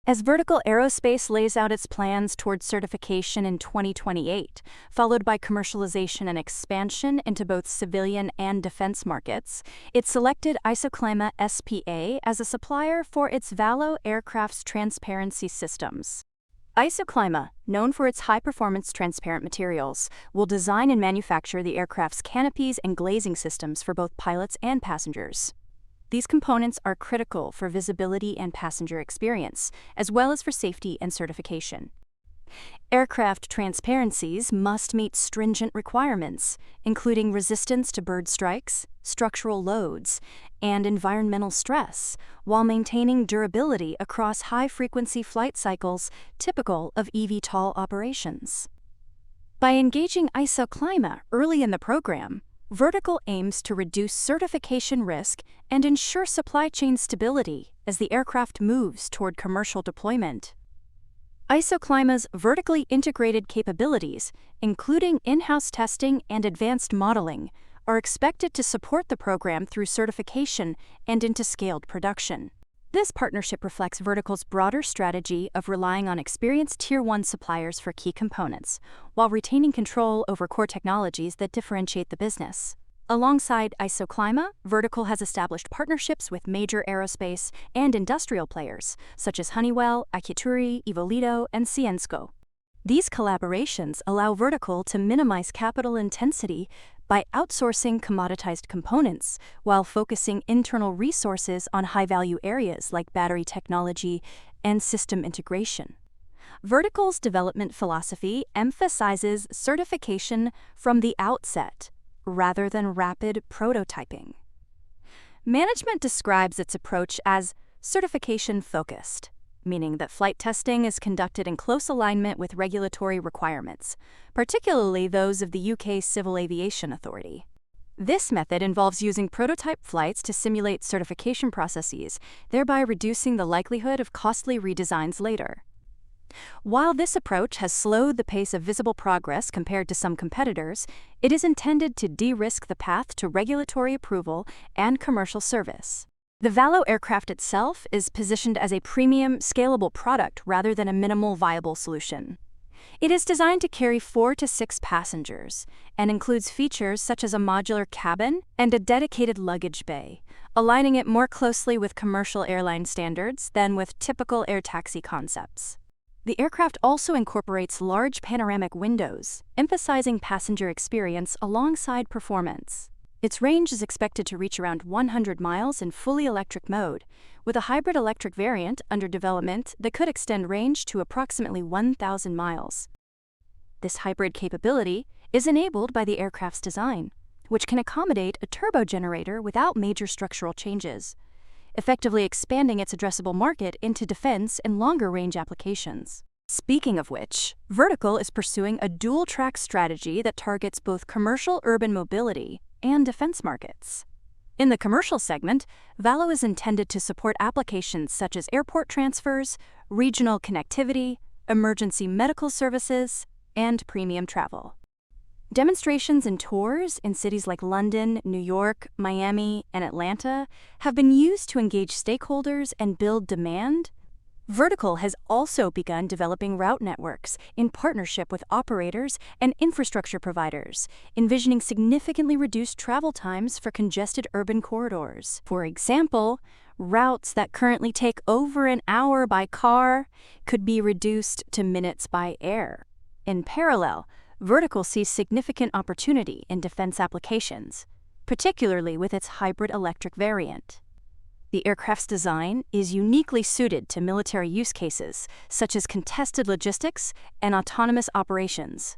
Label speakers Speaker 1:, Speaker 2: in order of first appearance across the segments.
Speaker 1: As Vertical Aerospace lays out its plans towards certification in 2028, followed by commercialization and expansion into both civilian and defense markets, it selected Isoclima SPA as a supplier for its Valo aircraft's transparency systems. Isoclima, known for its high-performance transparent materials, will design and manufacture the aircraft's canopies and glazing systems for both pilots and passengers. These components are critical for visibility and passenger experience, as well as for safety and certification. Aircraft transparencies must meet stringent requirements, including resistance to bird strikes, structural loads, and environmental stress, while maintaining durability across high-frequency flight cycles typical of EVTOL operations. By engaging Isoclima early in the program, Vertical aims to reduce certification risk and ensure supply chain stability as the aircraft moves toward commercial deployment. Isoclima's vertically integrated capabilities, including in-house testing and advanced modeling, are expected to support the program through certification and into scaled production. This partnership reflects Vertical's broader strategy of relying on experienced Tier 1 suppliers for key components, while retaining control over core technologies that differentiate the business. Alongside Isoclima, Vertical has established partnerships with major aerospace and industrial players, such as Honeywell, Aciturri, Ivolito, and Ciensco. These collaborations allow Vertical to minimize capital intensity by outsourcing commoditized components while focusing internal resources on high-value areas like battery technology and system integration. Vertical's development philosophy emphasizes certification from the outset, rather than rapid prototyping. Management describes its approach as certification-focused, meaning that flight testing is conducted in close alignment with regulatory requirements, particularly those of the UK's Civil Aviation Authority. This method involves using prototype flights to simulate certification processes, thereby reducing the likelihood of costly redesigns later. While this approach has slowed the pace of visible progress compared to some competitors, it is intended to de-risk the path to regulatory approval and commercial service. The Valo aircraft itself is positioned as a premium, scalable product rather than a minimal viable solution. It is designed to carry 4 to 6 passengers and includes features such as a modular cabin and a dedicated luggage bay, aligning it more closely with commercial airline standards than with typical air taxi concepts. The aircraft also incorporates large panoramic windows, emphasizing passenger experience alongside performance. Its range is expected to reach around 100 miles in fully electric mode, with a hybrid electric variant under development that could extend range to approximately 1,000 miles. This hybrid capability is enabled by the aircraft's design, which can accommodate a turbogenerator without major structural changes, effectively expanding its addressable market into defense and longer-range applications. Speaking of which, Vertical is pursuing a dual-track strategy that targets both commercial urban mobility and defense markets. In the commercial segment, Valo is intended to support applications such as airport transfers, regional connectivity, emergency medical services, and premium travel. Demonstrations and tours in cities like London, New York, Miami, and Atlanta have been used to engage stakeholders and build demand. Vertical has also begun developing route networks in partnership with operators and infrastructure providers, envisioning significantly reduced travel times for congested urban corridors. For example, routes that currently take over an hour by car could be reduced to minutes by air. In parallel, Vertical sees significant opportunity in defense applications, particularly with its hybrid electric variant. The aircraft's design is uniquely suited to military use cases, such as contested logistics and autonomous operations.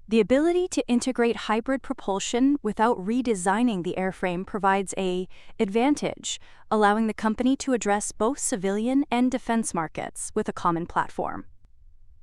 Speaker 1: The ability to integrate hybrid propulsion without redesigning the airframe provides an advantage, allowing the company to address both civilian and defense markets with a common platform.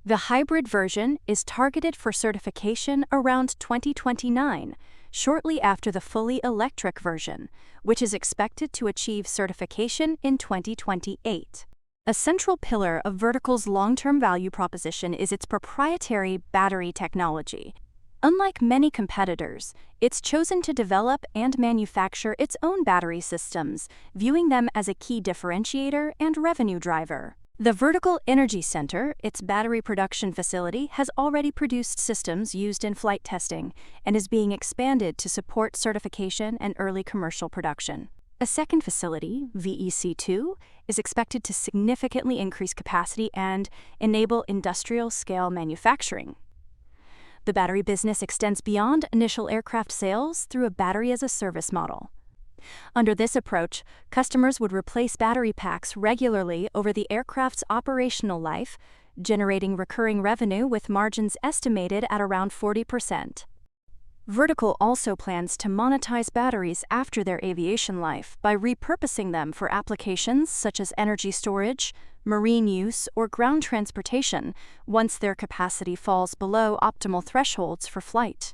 Speaker 1: The hybrid version is targeted for certification around 2029, shortly after the fully electric version, which is expected to achieve certification in 2028. A central pillar of Vertical's long-term value proposition is its proprietary battery technology. Unlike many competitors, it's chosen to develop and manufacture its own battery systems, viewing them as a key differentiator and revenue driver. The Vertical Energy Center, its battery production facility, has already produced systems used in flight testing and is being expanded to support certification and early commercial production. A second facility, VEC2, is expected to significantly increase capacity and enable industrial-scale manufacturing. The battery business extends beyond initial aircraft sales through a battery-as-a-service model. Under this approach, customers would replace battery packs regularly over the aircraft's operational life, generating recurring revenue with margins estimated at around 40%. Vertical also plans to monetize batteries after their aviation life by repurposing them for applications such as energy storage, marine use, or ground transportation once their capacity falls below optimal thresholds for flight.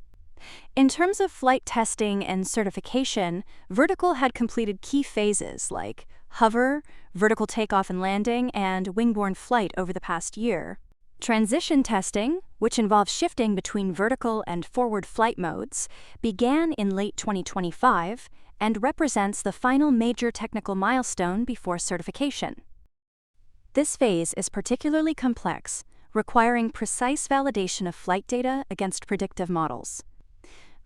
Speaker 1: In terms of flight testing and certification, Vertical had completed key phases like hover, vertical takeoff and landing, and wingborne flight over the past year. Transition testing, which involves shifting between vertical and forward flight modes, began in late 2025 and represents the final major technical milestone before certification. This phase is particularly complex, requiring precise validation of flight data against predictive models.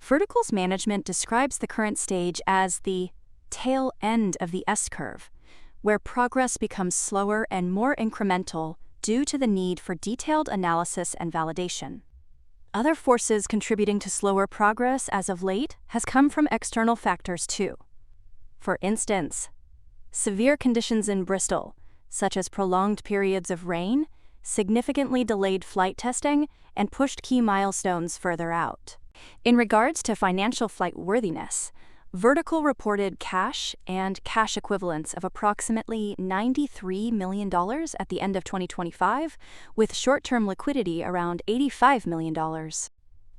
Speaker 1: Vertical's management describes the current stage as the tail end of the S-curve, where progress becomes slower and more incremental due to the need for detailed analysis and validation. Other forces contributing to slower progress as of late has come from external factors too. For instance, severe conditions in Bristol, such as prolonged periods of rain, significantly delayed flight testing and pushed key milestones further out. In regards to financial flight worthiness, Vertical reported cash and cash equivalents of approximately $93 million at the end of 2025, with short-term liquidity around $85 million.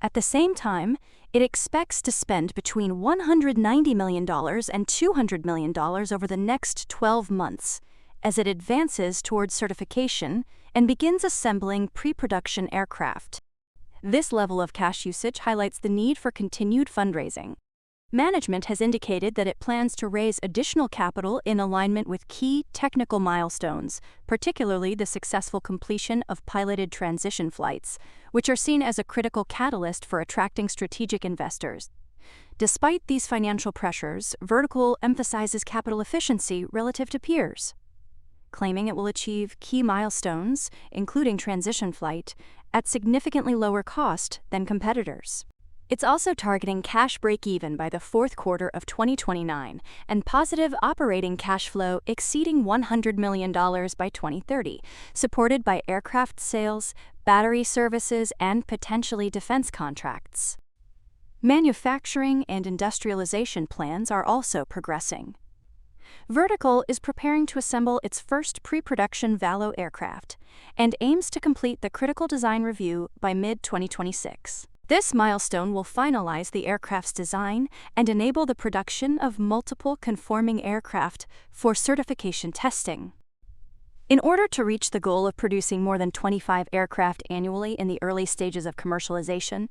Speaker 1: At the same time, it expects to spend between $190 million and $200 million over the next 12 months as it advances towards certification and begins assembling pre-production aircraft. This level of cash usage highlights the need for continued fundraising. Management has indicated that it plans to raise additional capital in alignment with key technical milestones, particularly the successful completion of piloted transition flights, which are seen as a critical catalyst for attracting strategic investors. Despite these financial pressures, Vertical emphasizes capital efficiency relative to peers, claiming it will achieve key milestones, including transition flight, at significantly lower cost than competitors. It's also targeting cash break-even by the fourth quarter of 2029 and positive operating cash flow exceeding $100 million by 2030, supported by aircraft sales, battery services, and potentially defense contracts. Manufacturing and industrialization plans are also progressing. Vertical is preparing to assemble its first pre-production Valo aircraft and aims to complete the critical design review by mid-2026. This milestone will finalize the aircraft's design and enable the production of multiple conforming aircraft for certification testing. In order to reach the goal of producing more than 25 aircraft annually in the early stages of commercialization,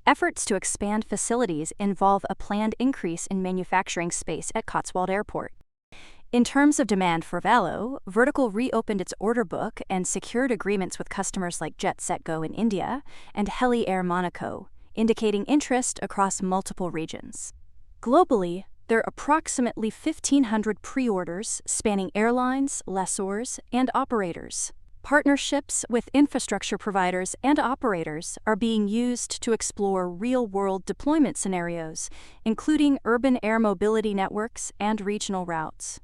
Speaker 1: efforts to expand facilities involve a planned increase in manufacturing space at Cotswold Airport. In terms of demand for Valo, Vertical reopened its order book and secured agreements with customers like JetSetGo in India and Heli Air Monaco, indicating interest across multiple regions. Globally, there are approximately 1,500 pre-orders spanning airlines, lessors, and operators. Partnerships with infrastructure providers and operators are being used to explore real-world deployment scenarios, including urban air mobility networks and regional routes.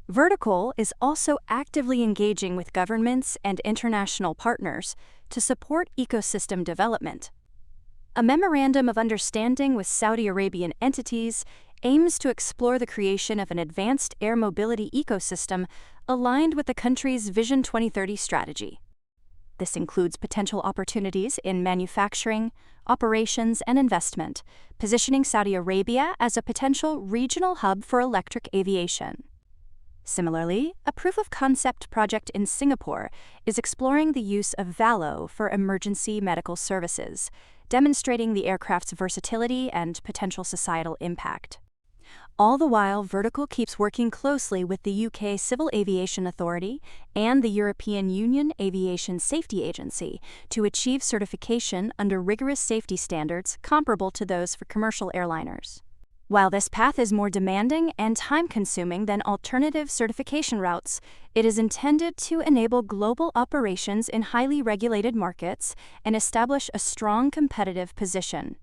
Speaker 1: Vertical is also actively engaging with governments and international partners to support ecosystem development. A memorandum of understanding with Saudi Arabian entities aims to explore the creation of an advanced air mobility ecosystem aligned with the country's Vision 2030 strategy. This includes potential opportunities in manufacturing, operations, and investment, positioning Saudi Arabia as a potential regional hub for electric aviation. Similarly, a proof-of-concept project in Singapore is exploring the use of Valo for emergency medical services, demonstrating the aircraft's versatility and potential societal impact. All the while, Vertical keeps working closely with the UK Civil Aviation Authority and the European Union Aviation Safety Agency to achieve certification under rigorous safety standards comparable to those for commercial airliners. While this path is more demanding and time-consuming than alternative certification routes, it is intended to enable global operations in highly regulated markets and establish a strong competitive position.